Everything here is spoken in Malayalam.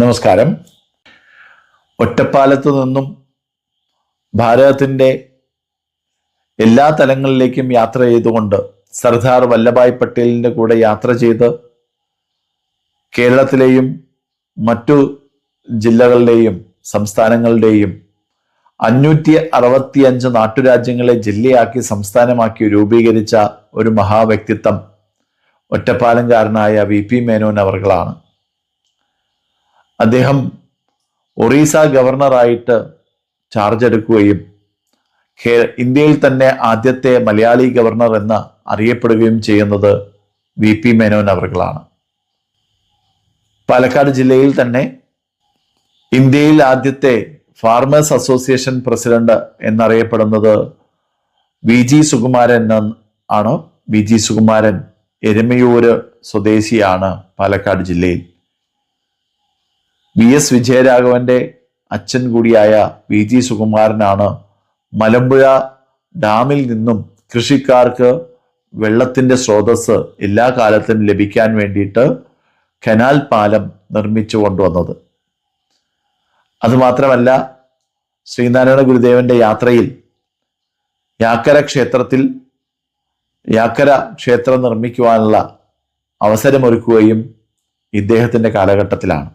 നമസ്കാരം. ഒറ്റപ്പാലത്ത് നിന്നും ഭാരതത്തിൻ്റെ എല്ലാ തലങ്ങളിലേക്കും യാത്ര ചെയ്തുകൊണ്ട് സർദാർ വല്ലഭായ് പട്ടേലിൻ്റെ കൂടെ യാത്ര ചെയ്ത് കേരളത്തിലെയും മറ്റു ജില്ലകളിലെയും സംസ്ഥാനങ്ങളുടെയും 565 നാട്ടുരാജ്യങ്ങളെ ജില്ലയാക്കി സംസ്ഥാനമാക്കി രൂപീകരിച്ച ഒരു മഹാവ്യക്തിത്വം ഒറ്റപ്പാലംകാരനായ VP മേനോൻ അവർകളാണ്. അദ്ദേഹം ഒറീസ ഗവർണറായിട്ട് ചാർജ് എടുക്കുകയും ഇന്ത്യയിൽ തന്നെ ആദ്യത്തെ മലയാളി ഗവർണർ എന്ന് അറിയപ്പെടുകയും ചെയ്യുന്നത് VP മേനോൻ അവർകളാണ്. പാലക്കാട് ജില്ലയിൽ തന്നെ ഇന്ത്യയിൽ ആദ്യത്തെ ഫാർമേഴ്സ് അസോസിയേഷൻ പ്രസിഡന്റ് എന്നറിയപ്പെടുന്നത് VG സുകുമാരൻ ആണ്. VG സുകുമാരൻ എരുമയൂര് സ്വദേശിയാണ്. പാലക്കാട് ജില്ലയിൽ VS വിജയരാഘവന്റെ അച്ഛൻ കൂടിയായ VG സുകുമാരനാണ് മലമ്പുഴ ഡാമിൽ നിന്നും കൃഷിക്കാർക്ക് വെള്ളത്തിന്റെ സ്രോതസ് എല്ലാ കാലത്തും ലഭിക്കാൻ വേണ്ടിയിട്ട് കനാൽ പാലം നിർമ്മിച്ചു കൊണ്ടുവന്നത്. അതുമാത്രമല്ല, ശ്രീനാരായണ ഗുരുദേവന്റെ യാത്രയിൽ യാക്കര ക്ഷേത്രം നിർമ്മിക്കുവാനുള്ള അവസരമൊരുക്കുകയും ഇദ്ദേഹത്തിന്റെ കാലഘട്ടത്തിലാണ്.